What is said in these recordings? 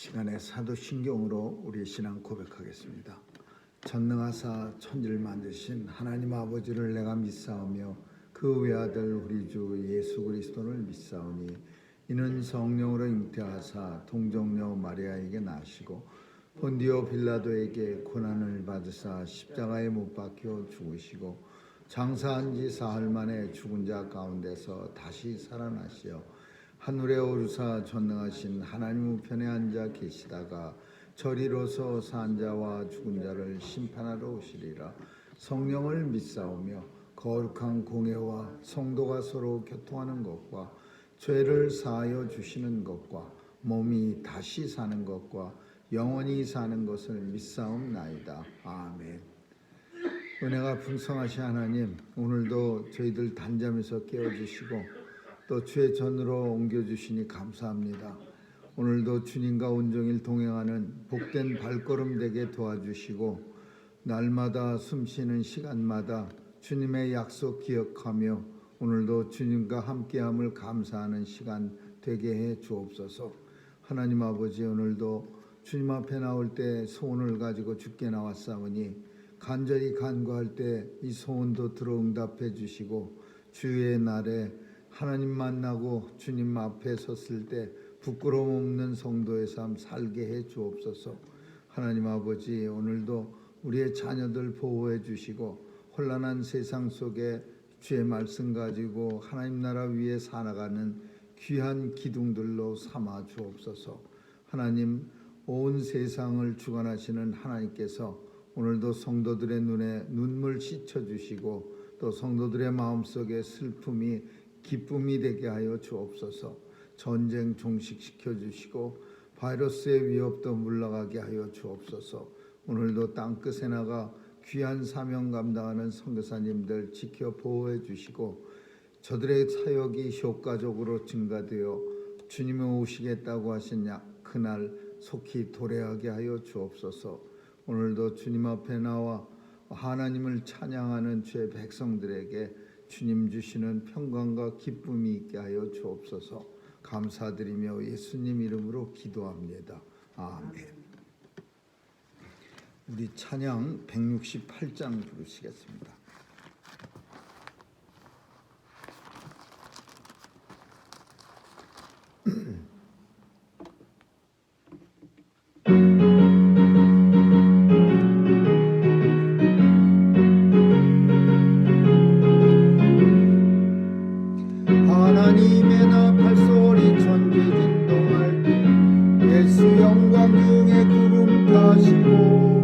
시간에 사도신경으로 우리의 신앙 고백하겠습니다. 전능하사 천지를 만드신 하나님 아버지를 내가 믿사오며 그 외아들 우리 주 예수 그리스도를 믿사오니 이는 성령으로 잉태하사 동정녀 마리아에게 나시고 본디오 빌라도에게 고난을 받으사 십자가에 못 박혀 죽으시고 장사한 지 사흘 만에 죽은 자 가운데서 다시 살아나시어 하늘에 오르사 전능하신 하나님 우편에 앉아 계시다가 저리로서 산 자와 죽은 자를 심판하러 오시리라. 성령을 믿사오며 거룩한 공회와 성도가 서로 교통하는 것과 죄를 사하여 주시는 것과 몸이 다시 사는 것과 영원히 사는 것을 믿사옵나이다. 아멘. 은혜가 풍성하신 하나님, 오늘도 저희들 단잠에서 깨워주시고 또 주의 전으로 옮겨주시니 감사합니다. 오늘도 주님과 온종일 동행하는 복된 발걸음 되게 도와주시고 날마다 숨쉬는 시간마다 주님의 약속 기억하며 오늘도 주님과 함께함을 감사하는 시간 되게 해 주옵소서. 하나님 아버지, 오늘도 주님 앞에 나올 때 소원을 가지고 주께 나왔사오니 간절히 간구할 때 이 소원도 들어 응답해 주시고 주의 날에 하나님 만나고 주님 앞에 섰을 때 부끄러움 없는 성도의 삶 살게 해 주옵소서. 하나님 아버지, 오늘도 우리의 자녀들 보호해 주시고 혼란한 세상 속에 주의 말씀 가지고 하나님 나라 위에 살아가는 귀한 기둥들로 삼아 주옵소서. 하나님, 온 세상을 주관하시는 하나님께서 오늘도 성도들의 눈에 눈물 씻어주시고 또 성도들의 마음속에 슬픔이 기쁨이 되게 하여 주옵소서. 전쟁 종식시켜 주시고 바이러스의 위협도 물러가게 하여 주옵소서. 오늘도 땅끝에 나가 귀한 사명 감당하는 선교사님들 지켜 보호해 주시고 저들의 사역이 효과적으로 증가되어 주님이 오시겠다고 하신 그날 속히 도래하게 하여 주옵소서. 오늘도 주님 앞에 나와 하나님을 찬양하는 주의 백성들에게 주님 주시는 평강과 기쁨이 있게 하여 주옵소서. 감사드리며 예수님 이름으로 기도합니다. 아멘. 우리 찬양 168장 부르시겠습니다. 하나님의 나팔 소리 천지 진동할 때 예수 영광 중에 구름 타시고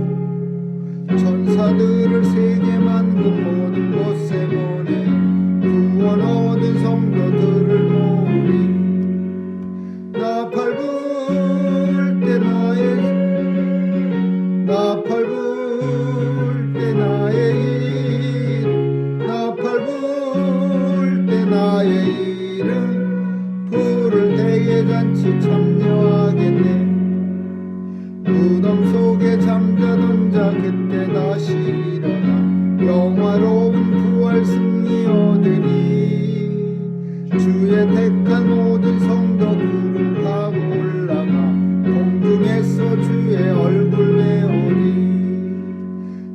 천사들을 세계 만금 모든 곳에 보내 구원 얻은 성도들을 모으리. 나팔 불 때 나팔 불 때 나의 일 나팔 불 때 나의 이름 부를 때에 잔치 참여하겠네. 무덤 속에 잠자던 자 그때 다시 일어나 영화로운 부활 승리 얻으리. 주의 택한 모든 성도 구름 타고 올라가 공중에서 주의 얼굴 배우리.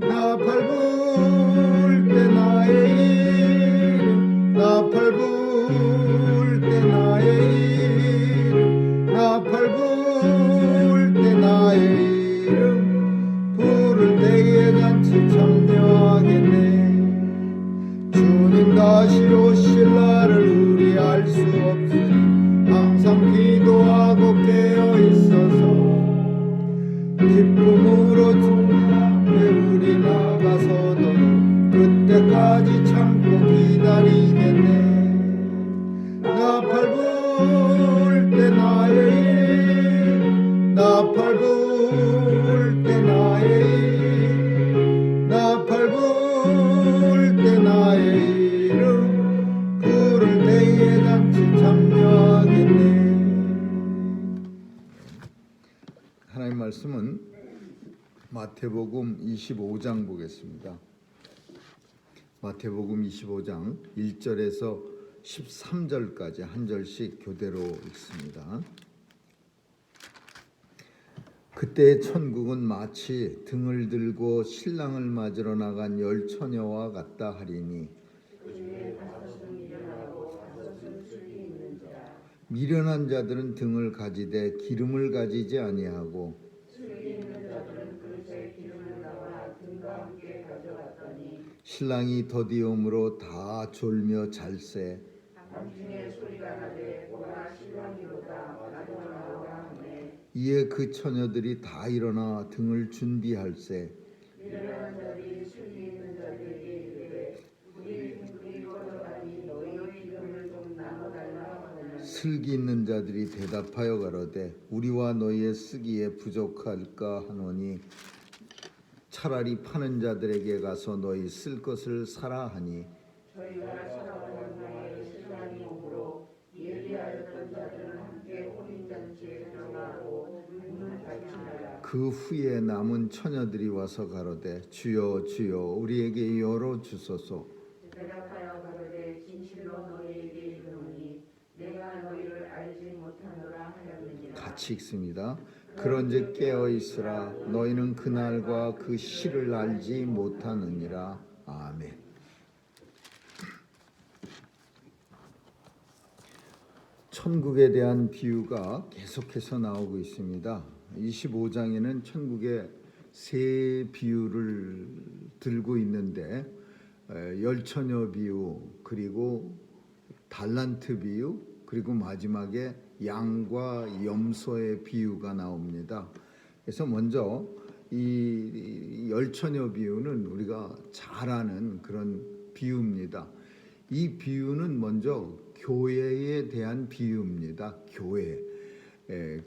나팔 불 때 나의 이름 나팔 불 때 나의 이름 나팔 불 때 나의 이름 부를 때에 잔치 참여하겠네. 주님 다시 오실 날을 우리 알 수 없으니 항상 기도하고 깨어 있어서 기쁨으로 주 앞에 우리 나가서도록 그때까지 참고 기다리겠네. 나팔 불 때 나의 일 나팔 불 때 나의 일 나팔 불 때 나의 이름 부를 때에 잔치 참여하겠네. 하나님 말씀은 마태복음 25장 보겠습니다. 마태복음 25장 1절에서 13절까지 한 절씩 교대로 읽습니다. 그때 천국은 마치 등을 들고 신랑을 맞으러 나간 열 처녀와 같다 하리니 미련한 자들은 등을 가지되 기름을 가지지 아니하고 신랑이 더디움으로 다 졸며 잘세 이에 그 처녀들이 다 일어나 등을 준비할세 슬기 있는 자들이 대답하여 가로되 우리와 너희의 쓰기에 부족할까 하노니 차라리 파는 자들에게 가서 너희 쓸 것을 사라 하니 그 후에 남은 처녀들이 와서 가로되 주여 주여 우리에게 열어 주소서. 대답하여 가로되 진실로 너희에게 이르노니 내가 너희를 알지 못하노라 하였느니라. 같이 읽습니다. 그런즉 깨어 있으라 너희는 그날과 그 시를 알지 못하느니라. 아멘. 천국에 대한 비유가 계속해서 나오고 있습니다. 25장에는 천국의 세 비유를 들고 있는데 열처녀 비유, 그리고 달란트 비유, 그리고 마지막에 양과 염소의 비유가 나옵니다. 그래서 먼저 이 열처녀 비유는 우리가 잘 아는 그런 비유입니다. 이 비유는 먼저 교회에 대한 비유입니다.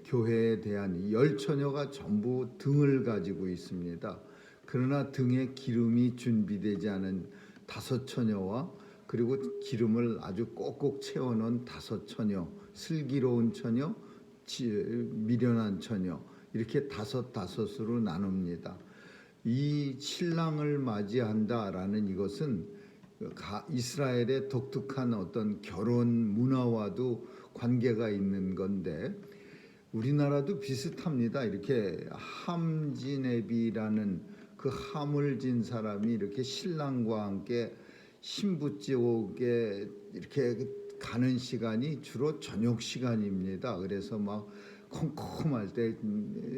교회에 대한 이 열처녀가 전부 등을 가지고 있습니다. 그러나 등에 기름이 준비되지 않은 다섯 처녀와 그리고 기름을 아주 꼭꼭 채워놓은 다섯 처녀, 슬기로운 처녀, 미련한 처녀, 이렇게 다섯으로 나눕니다. 이 신랑을 맞이한다라는 이것은 이스라엘의 독특한 어떤 결혼 문화와도 관계가 있는 건데 우리나라도 비슷합니다. 이렇게 함지네비라는 그 함을 진 사람이 이렇게 신랑과 함께 신부 쪽에 이렇게 가는 시간이 주로 저녁 시간입니다. 그래서 막 컴컴할 때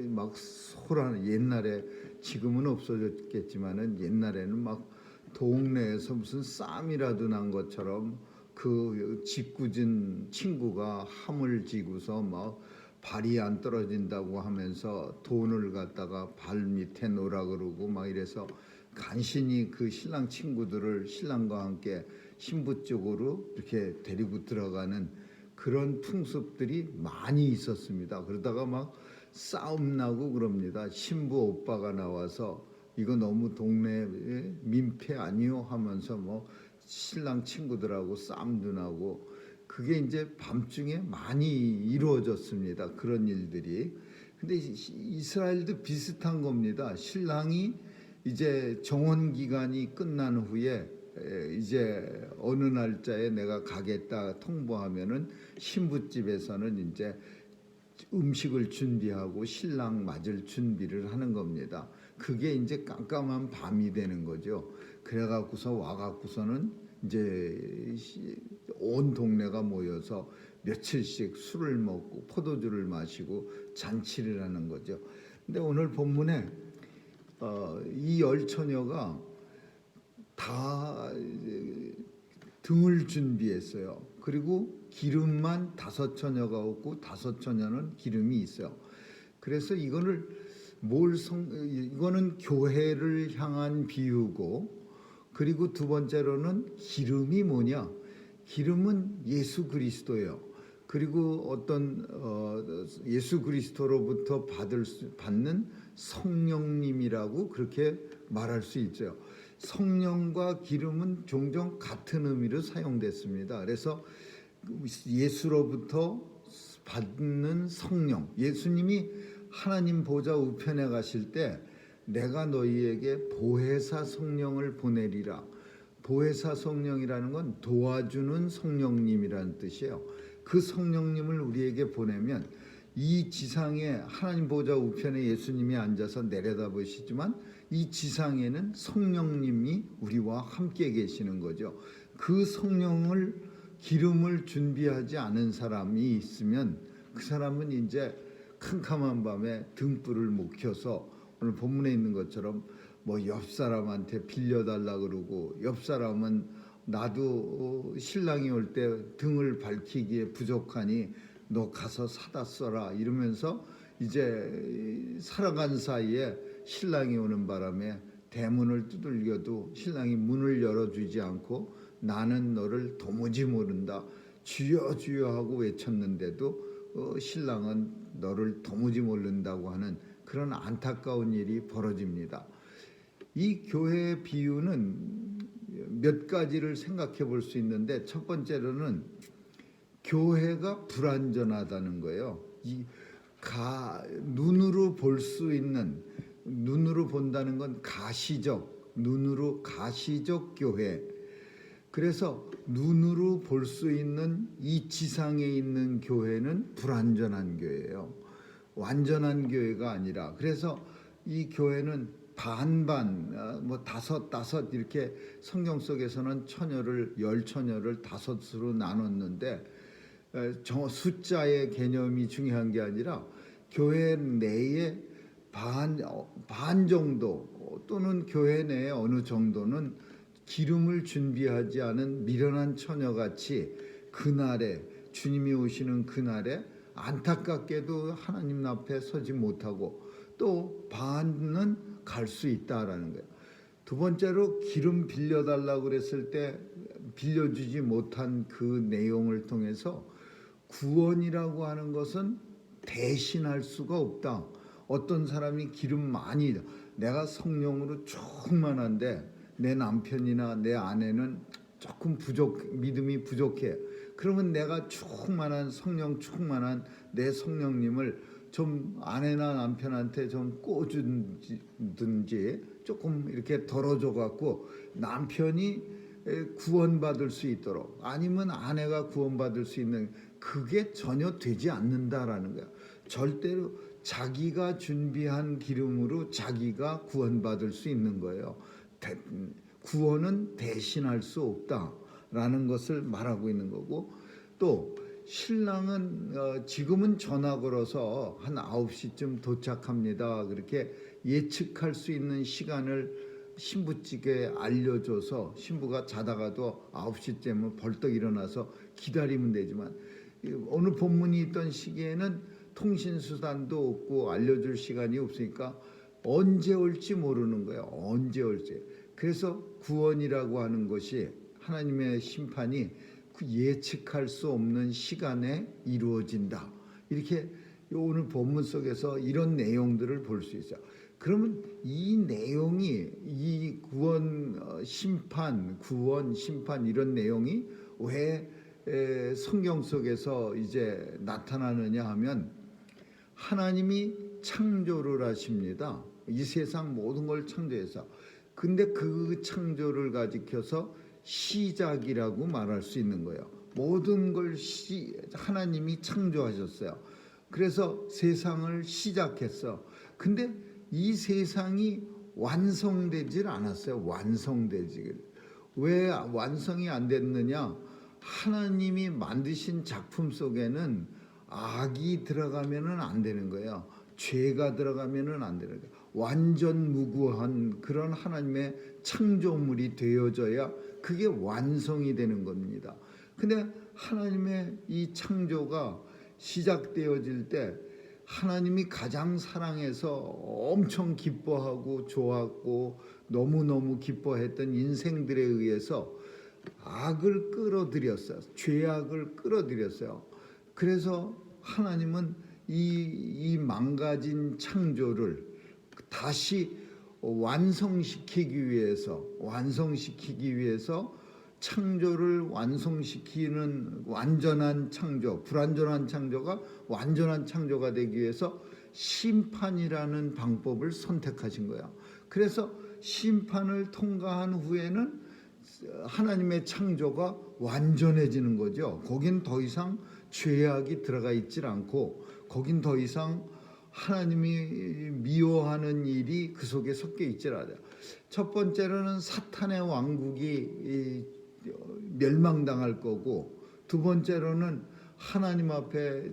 막 소라는, 옛날에 지금은 없어졌겠지만은 옛날에는 막 동네에서 무슨 쌈이라도 난 것처럼 그 짓궂은 친구가 함을 지고서 막 발이 안 떨어진다고 하면서 돈을 갖다가 발 밑에 놓으라 그러고 막 이래서 간신히 그 신랑 친구들을 신랑과 함께 신부 쪽으로 이렇게 데리고 들어가는 그런 풍습들이 많이 있었습니다. 그러다가 막 싸움 나고 그럽니다. 신부 오빠가 나와서 이거 너무 동네 민폐 아니요 하면서 뭐 신랑 친구들하고 싸움도 나고, 그게 이제 밤중에 많이 이루어졌습니다. 그런 일들이. 근데 이스라엘도 비슷한 겁니다. 신랑이 이제 정원 기간이 끝난 후에 이제 어느 날짜에 내가 가겠다 통보하면은 신부집에서는 이제 음식을 준비하고 신랑 맞을 준비를 하는 겁니다. 그게 이제 깜깜한 밤이 되는 거죠. 그래갖고서 와갖고서는 이제 온 동네가 모여서 며칠씩 술을 먹고 포도주를 마시고 잔치를 하는 거죠. 근데 오늘 본문에 이 열처녀가 다 등을 준비했어요. 그리고 기름만 다섯 처녀가 없고 다섯 처녀는 기름이 있어요. 그래서 이거는 교회를 향한 비유고, 그리고 두 번째로는 기름이 뭐냐? 기름은 예수 그리스도예요. 그리고 어떤 예수 그리스도로부터 받는 성령님이라고 그렇게 말할 수 있죠. 성령과 기름은 종종 같은 의미로 사용됐습니다. 그래서 예수로부터 받는 성령, 예수님이 하나님 보좌 우편에 가실 때 내가 너희에게 보혜사 성령을 보내리라. 보혜사 성령이라는 건 도와주는 성령님이라는 뜻이에요. 그 성령님을 우리에게 보내면 이 지상에 하나님 보좌 우편에 예수님이 앉아서 내려다보시지만 이 지상에는 성령님이 우리와 함께 계시는 거죠. 그 성령을 기름을 준비하지 않은 사람이 있으면 그 사람은 이제 캄캄한 밤에 등불을 못 켜서 오늘 본문에 있는 것처럼 뭐 옆 사람한테 빌려달라 그러고, 옆 사람은 나도 신랑이 올 때 등을 밝히기에 부족하니 너 가서 사다 써라 이러면서 이제 살아간 사이에 신랑이 오는 바람에 대문을 두들겨도 신랑이 문을 열어주지 않고 나는 너를 도무지 모른다 주여 주여 하고 외쳤는데도 신랑은 너를 도무지 모른다고 하는 그런 안타까운 일이 벌어집니다. 이 교회의 비유는 몇 가지를 생각해 볼 수 있는데, 첫 번째로는 교회가 불완전하다는 거예요. 눈으로 볼 수 있는, 눈으로 본다는 건 가시적, 눈으로 가시적 교회. 그래서 눈으로 볼 수 있는 이 지상에 있는 교회는 불완전한 교회예요. 완전한 교회가 아니라. 그래서 이 교회는 반반, 뭐 다섯 이렇게 성경 속에서는 열 처녀를 다섯으로 나눴는데, 숫자의 개념이 중요한 게 아니라 교회 내에 반 정도 또는 교회 내에 어느 정도는 기름을 준비하지 않은 미련한 처녀같이 그날에, 주님이 오시는 그날에 안타깝게도 하나님 앞에 서지 못하고 또 반은 갈 수 있다라는 거예요. 두 번째로 기름 빌려달라고 그랬을 때 빌려주지 못한 그 내용을 통해서 구원이라고 하는 것은 대신할 수가 없다. 어떤 사람이 기름 많이, 내가 성령으로 충만한데 내 남편이나 내 아내는 조금 믿음이 부족해. 그러면 내가 성령 충만한 내 성령님을 좀 아내나 남편한테 좀 꿔주든지 조금 이렇게 덜어줘 갖고 남편이 구원받을 수 있도록, 아니면 아내가 구원받을 수 있는, 그게 전혀 되지 않는다라는 거야. 절대로 자기가 준비한 기름으로 자기가 구원받을 수 있는 거예요. 구원은 대신할 수 없다라는 것을 말하고 있는 거고, 또 신랑은 지금은 전화 걸어서 한 9시쯤 도착합니다. 그렇게 예측할 수 있는 시간을 신부측에 알려줘서 신부가 자다가도 9시쯤은 벌떡 일어나서 기다리면 되지만, 오늘 본문이 있던 시기에는 통신수단도 없고 알려줄 시간이 없으니까 언제 올지 모르는 거예요. 언제 올지. 그래서 구원이라고 하는 것이, 하나님의 심판이 예측할 수 없는 시간에 이루어진다. 이렇게 오늘 본문 속에서 이런 내용들을 볼 수 있어요. 그러면 이 내용이, 이 구원, 심판 이런 내용이 왜 성경 속에서 이제 나타나느냐 하면, 하나님이 창조를 하십니다. 이 세상 모든 걸 창조해서. 근데 그 창조를 가지켜서 시작이라고 말할 수 있는 거예요. 모든 걸 하나님이 창조하셨어요. 그래서 세상을 시작했어. 근데 이 세상이 완성되질 않았어요. 왜 완성이 안 됐느냐? 하나님이 만드신 작품 속에는 악이 들어가면은 안 되는 거예요. 죄가 들어가면은 안 되는 거예요. 완전 무구한 그런 하나님의 창조물이 되어져야 그게 완성이 되는 겁니다. 근데 하나님의 이 창조가 시작되어질 때 하나님이 가장 사랑해서 엄청 기뻐하고 좋았고 너무너무 기뻐했던 인생들에 의해서 악을 끌어들였어요. 죄악을 끌어들였어요. 그래서 하나님은 이 망가진 창조를 다시 완성시키기 위해서 창조를 완성시키는 완전한 창조, 불완전한 창조가 완전한 창조가 되기 위해서 심판이라는 방법을 선택하신 거야. 그래서 심판을 통과한 후에는 하나님의 창조가 완전해지는 거죠. 거긴 더 이상 죄악이 들어가 있질 않고 거긴 더 이상 하나님이 미워하는 일이 그 속에 섞여 있질 않아요. 첫 번째로는 사탄의 왕국이 멸망당할 거고, 두 번째로는 하나님 앞에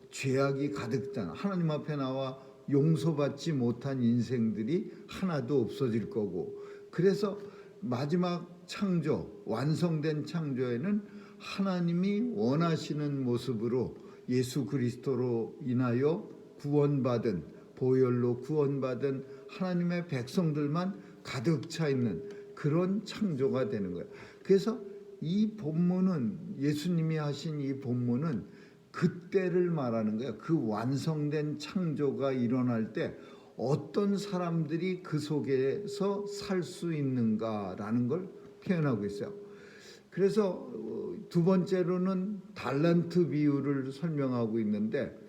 죄악이 가득 찬, 하나님 앞에 나와 용서받지 못한 인생들이 하나도 없어질 거고, 그래서 마지막 창조, 완성된 창조에는 하나님이 원하시는 모습으로 예수 그리스도로 인하여 구원받은, 보혈로 구원받은 하나님의 백성들만 가득 차 있는 그런 창조가 되는 거예요. 그래서 이 본문은, 예수님이 하신 이 본문은 그때를 말하는 거예요. 그 완성된 창조가 일어날 때 어떤 사람들이 그 속에서 살 수 있는가라는 걸 표현하고 있어요. 그래서 두 번째로는 달란트 비유를 설명하고 있는데,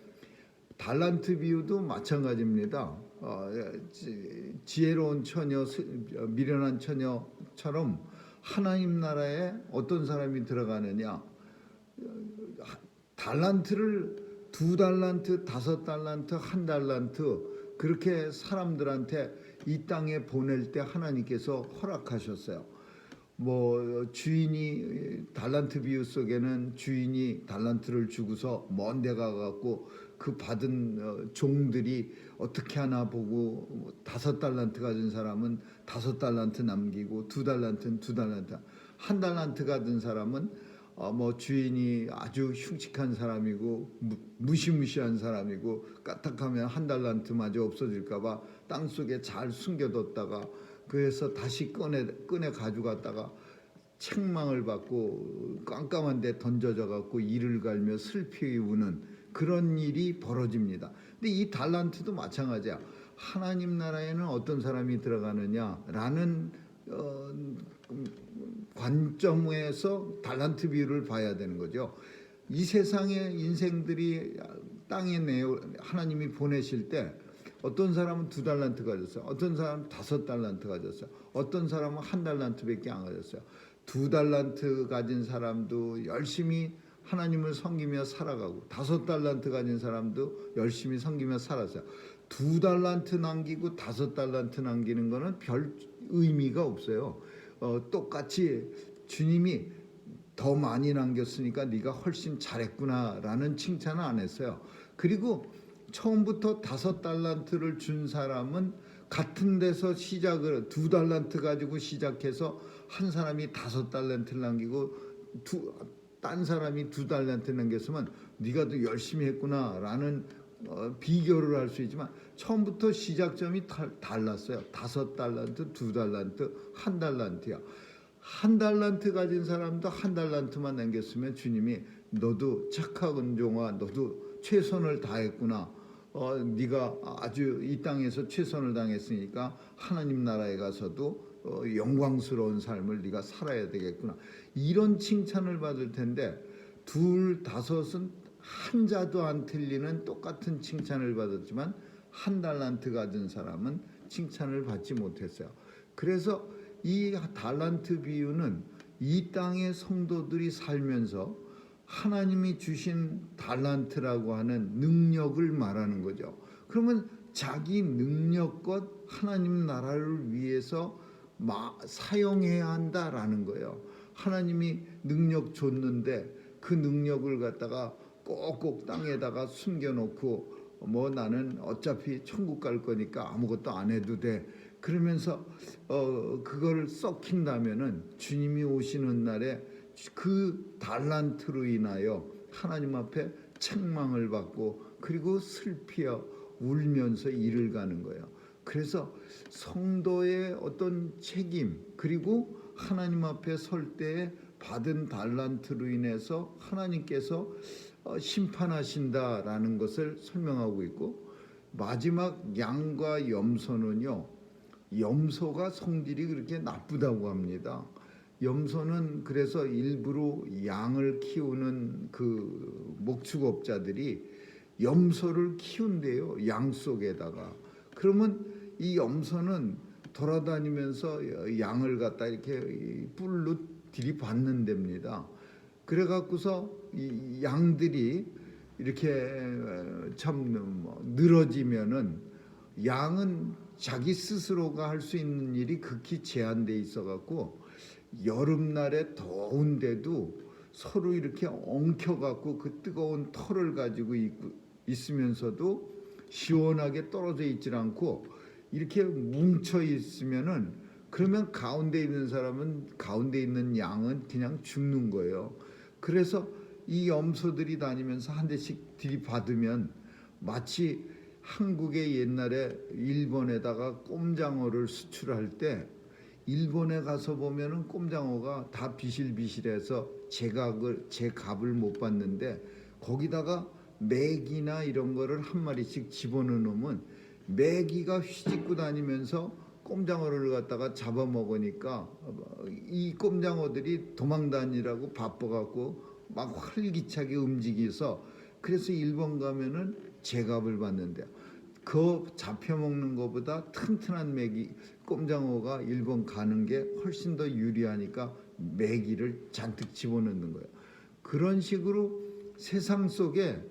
달란트 비유도 마찬가지입니다. 지혜로운 처녀, 미련한 처녀처럼 하나님 나라에 어떤 사람이 들어가느냐, 달란트를 2달란트, 5달란트, 1달란트 그렇게 사람들한테 이 땅에 보낼 때 하나님께서 허락하셨어요. 주인이, 달란트 비유 속에는 주인이 달란트를 주고서 먼 데 가갖고 그 받은 종들이 어떻게 하나 보고 5달란트 가진 사람은 5달란트 남기고 2달란트는 2달란트, 1달란트 가진 사람은 주인이 아주 흉측한 사람이고 무시무시한 사람이고 까딱하면 1달란트마저 없어질까봐 땅속에 잘 숨겨뒀다가, 그래서 다시 꺼내 가져갔다가 책망을 받고 깜깜한 데 던져져 갖고 이를 갈며 슬피 우는 그런 일이 벌어집니다. 근데 이 달란트도 마찬가지야. 하나님 나라에는 어떤 사람이 들어가느냐라는 관점에서 달란트 비유를 봐야 되는 거죠. 이 세상의 인생들이 땅에 하나님이 보내실 때 어떤 사람은 2달란트 가졌어요. 어떤 사람은 5달란트 가졌어요. 어떤 사람은 1달란트밖에 안 가졌어요. 2달란트 가진 사람도 열심히 하나님을 섬기며 살아가고, 5달란트 가진 사람도 열심히 섬기며 살았어요. 2달란트 남기고 5달란트 남기는 거는 별 의미가 없어요. 똑같이 주님이 더 많이 남겼으니까 네가 훨씬 잘했구나라는 칭찬은 안 했어요. 그리고 처음부터 5달란트를 준 사람은 같은 데서 시작을 2달란트 가지고 시작해서 한 사람이 5달란트를 남기고 딴 사람이 2달란트 남겼으면 네가 더 열심히 했구나라는 비교를 할 수 있지만, 처음부터 시작점이 달랐어요. 5달란트, 2달란트, 1달란트야. 1달란트 가진 사람도 1달란트만 남겼으면 주님이 너도 착한 종아, 너도 최선을 다했구나. 네가 아주 이 땅에서 최선을 다했으니까 하나님 나라에 가서도 영광스러운 삶을 네가 살아야 되겠구나. 이런 칭찬을 받을 텐데, 2, 5은 한 자도 안 틀리는 똑같은 칭찬을 받았지만 1달란트 가진 사람은 칭찬을 받지 못했어요. 그래서 이 달란트 비유는 이 땅의 성도들이 살면서 하나님이 주신 달란트라고 하는 능력을 말하는 거죠. 그러면 자기 능력껏 하나님 나라를 위해서 사용해야 한다라는 거예요. 하나님이 능력 줬는데 그 능력을 갖다가 꼭꼭 땅에다가 숨겨놓고 나는 어차피 천국 갈 거니까 아무것도 안 해도 돼. 그러면서 그걸 썩힌다면은 주님이 오시는 날에 그 달란트로 인하여 하나님 앞에 책망을 받고, 그리고 슬피어 울면서 일을 가는 거예요. 그래서 성도의 어떤 책임, 그리고 하나님 앞에 설 때에 받은 달란트로 인해서 하나님께서 심판하신다라는 것을 설명하고 있고, 마지막 양과 염소는요, 염소가 성질이 그렇게 나쁘다고 합니다. 염소는 그래서 일부러 양을 키우는 그 목축업자들이 염소를 키운대요, 양 속에다가. 그러면 이 염소는 돌아다니면서 양을 갖다 이렇게 뿔로 들이받는 됩니다. 그래갖고서 이 양들이 이렇게 참 늘어지면은 양은 자기 스스로가 할 수 있는 일이 극히 제한돼 있어 갖고 여름날에 더운데도 서로 이렇게 엉켜 갖고 그 뜨거운 털을 가지고 있으면서도 시원하게 떨어져 있질 않고 이렇게 뭉쳐 있으면은 그러면 가운데 있는 사람은 가운데 있는 양은 그냥 죽는 거예요. 그래서 이 염소들이 다니면서 한 대씩 들이받으면 마치 한국의 옛날에 일본에다가 꼼장어를 수출할 때 일본에 가서 보면은 꼼장어가 다 비실비실해서 제값을 못 받는데 거기다가 메기나 이런 거를 한 마리씩 집어넣으면 메기가 휘짓고 다니면서 꼼장어를 갖다가 잡아먹으니까 이 꼼장어들이 도망다니라고 바빠갖고 막 활기차게 움직여서 그래서 일본 가면은 제값을 받는데 그 잡혀먹는 것보다 튼튼한 메기 꼼장어가 일본 가는 게 훨씬 더 유리하니까 메기를 잔뜩 집어넣는 거예요. 그런 식으로 세상 속에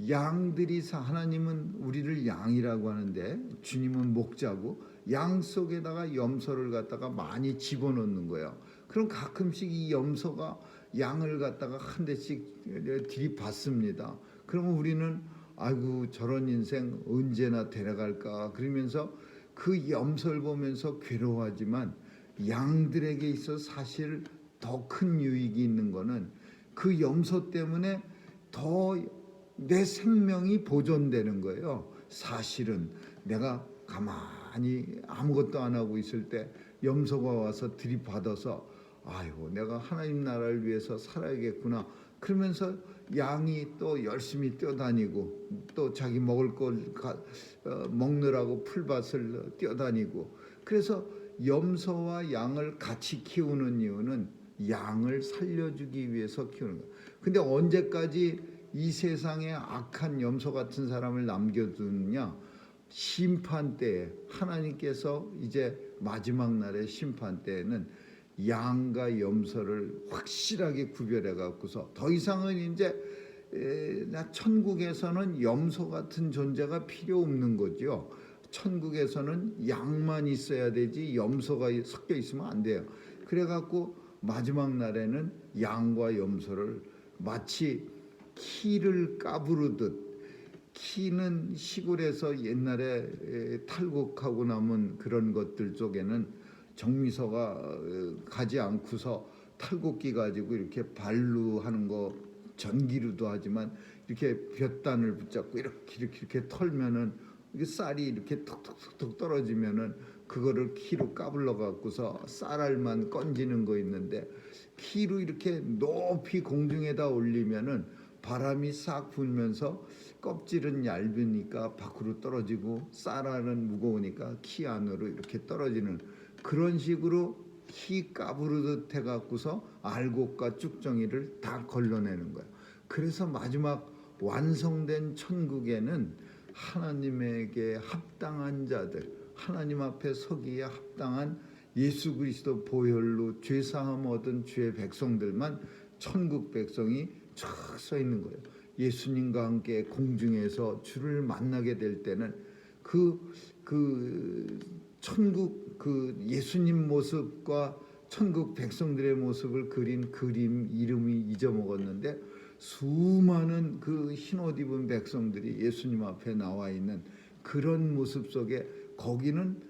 양들이 하나님은 우리를 양이라고 하는데 주님은 목자고 양 속에다가 염소를 갖다가 많이 집어넣는 거예요. 그럼 가끔씩 이 염소가 양을 갖다가 한 대씩 들이받습니다. 그러면 우리는 아이고 저런 인생 언제나 데려갈까 그러면서 그 염소를 보면서 괴로워하지만 양들에게 있어 사실 더 큰 유익이 있는 거는 그 염소 때문에 더 내 생명이 보존되는 거예요. 사실은 내가 가만히 아무것도 안 하고 있을 때 염소가 와서 들이받아서 아이고 내가 하나님 나라를 위해서 살아야겠구나 그러면서 양이 또 열심히 뛰어다니고 또 자기 먹을 걸 먹느라고 풀밭을 뛰어다니고 그래서 염소와 양을 같이 키우는 이유는 양을 살려주기 위해서 키우는 거예요. 근데 언제까지 이 세상에 악한 염소 같은 사람을 남겨두느냐? 심판 때에 하나님께서 이제 마지막 날의 심판 때에는 양과 염소를 확실하게 구별해 갖고서 더 이상은 이제 천국에서는 염소 같은 존재가 필요 없는 거죠. 천국에서는 양만 있어야 되지 염소가 섞여 있으면 안 돼요. 그래 갖고 마지막 날에는 양과 염소를 마치 키를 까부르듯 키는 시골에서 옛날에 탈곡하고 남은 그런 것들 쪽에는 정미서가 가지 않고서 탈곡기 가지고 이렇게 발로 하는 거 전기로도 하지만 이렇게 볕단을 붙잡고 이렇게 털면은 이게 쌀이 이렇게 톡톡톡 떨어지면은 그거를 키로 까불러 갖고서 쌀알만 건지는 거 있는데 키로 이렇게 높이 공중에다 올리면은 바람이 싹 불면서 껍질은 얇으니까 밖으로 떨어지고 쌀알은 무거우니까 키 안으로 이렇게 떨어지는 그런 식으로 키 까부르듯 해갖고서 알곡과 쭉정이를 다 걸러내는 거예요. 그래서 마지막 완성된 천국에는 하나님에게 합당한 자들, 하나님 앞에 서기에 합당한 예수 그리스도 보혈로 죄사함 얻은 주의 백성들만 천국 백성이 쫙 서 있는 거예요. 예수님과 함께 공중에서 주를 만나게 될 때는 그 천국 그 예수님 모습과 천국 백성들의 모습을 그린 그림 이름이 잊어먹었는데 수많은 그 흰옷 입은 백성들이 예수님 앞에 나와 있는 그런 모습 속에 거기는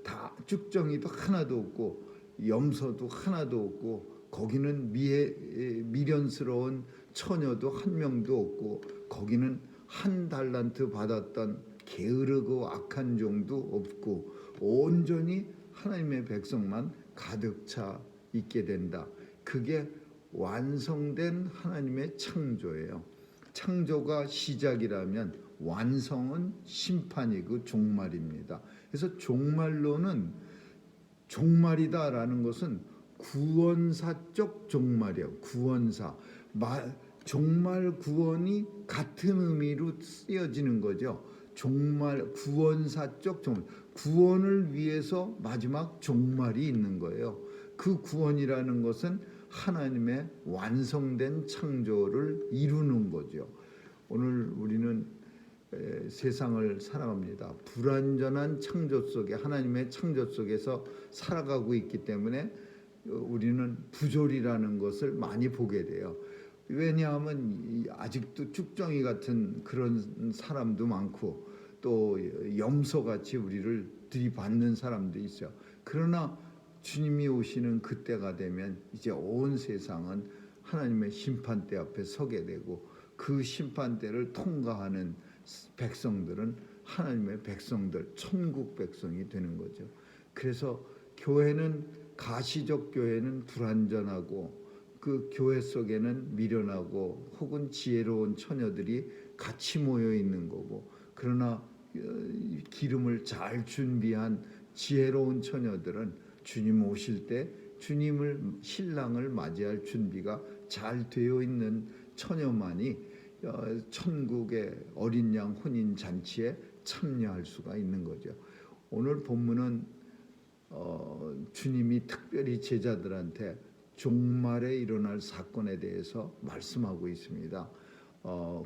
다 쭉정이도 하나도 없고 염소도 하나도 없고 거기는 미련스러운 처녀도 한 명도 없고 거기는 한 달란트 받았던 게으르고 악한 종도 없고 온전히 하나님의 백성만 가득 차 있게 된다. 그게 완성된 하나님의 창조예요. 창조가 시작이라면 완성은 심판이고 종말입니다. 그래서 종말로는 종말이다라는 것은 구원사적 종말이에요. 구원사. 종말 구원이 같은 의미로 쓰여지는 거죠. 종말 구원사적 종말. 구원을 위해서 마지막 종말이 있는 거예요. 그 구원이라는 것은 하나님의 완성된 창조를 이루는 거죠. 오늘 우리는 세상을 살아갑니다. 불완전한 창조 속에, 하나님의 창조 속에서 살아가고 있기 때문에 우리는 부조리라는 것을 많이 보게 돼요. 왜냐하면 아직도 쭉정이 같은 그런 사람도 많고 또 염소같이 우리를 들이받는 사람도 있어요. 그러나 주님이 오시는 그때가 되면 이제 온 세상은 하나님의 심판대 앞에 서게 되고, 그 심판대를 통과하는 백성들은 하나님의 백성들, 천국 백성이 되는 거죠. 그래서 교회는, 가시적 교회는 불완전하고 그 교회 속에는 미련하고 혹은 지혜로운 처녀들이 같이 모여 있는 거고, 그러나 기름을 잘 준비한 지혜로운 처녀들은 주님 오실 때 주님을, 신랑을 맞이할 준비가 잘 되어 있는 처녀만이 천국의 어린 양 혼인 잔치에 참여할 수가 있는 거죠. 오늘 본문은 주님이 특별히 제자들한테 종말에 일어날 사건에 대해서 말씀하고 있습니다.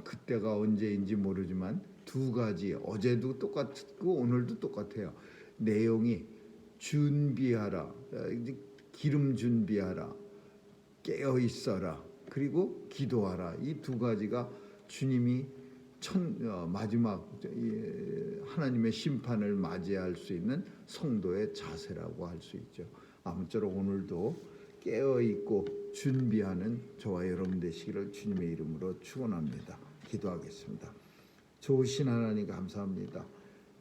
그때가 언제인지 모르지만 두 가지, 어제도 똑같고 오늘도 똑같아요. 내용이 준비하라, 기름 준비하라, 깨어 있어라, 그리고 기도하라. 이 두 가지가 주님이 마지막 하나님의 심판을 맞이할 수 있는 성도의 자세라고 할 수 있죠. 아무쪼록 오늘도 깨어 있고 준비하는 저와 여러분 되시기를 주님의 이름으로 축원합니다. 기도하겠습니다. 좋으신 하나님 감사합니다.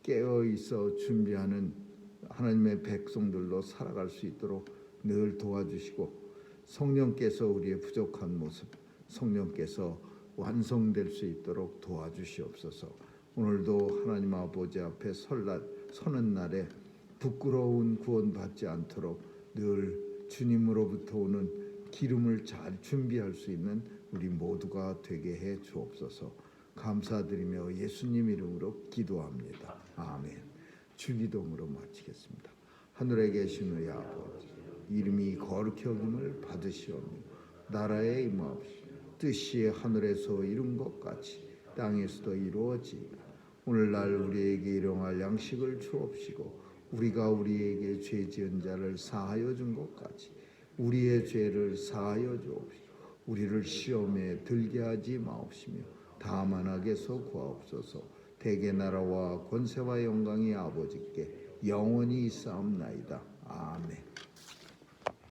깨어 있어 준비하는 하나님의 백성들로 살아갈 수 있도록 늘 도와주시고, 성령께서 우리의 부족한 모습, 성령께서 완성될 수 있도록 도와주시옵소서. 오늘도 하나님 아버지 앞에 서는 날에 부끄러운 구원받지 않도록 늘 주님으로부터 오는 기름을 잘 준비할 수 있는 우리 모두가 되게 해 주옵소서. 감사드리며 예수님 이름으로 기도합니다. 아멘. 주기도문으로 마치겠습니다. 하늘에 계신 우리 아버지, 이름이 거룩히 여김을 받으시오며 나라에 임하옵시며 뜻이 하늘에서 이룬 것 같이 땅에서도 이루어지이다. 오늘날 우리에게 일용할 양식을 주옵시고, 우리가 우리에게 죄 지은 자를 사하여 준 것 같이 우리의 죄를 사하여 주옵시고, 우리를 시험에 들게 하지 마옵시며 다만 악에서 구하옵소서. 대개 나라와 권세와 영광이 아버지께 영원히 있사옵나이다. 아멘.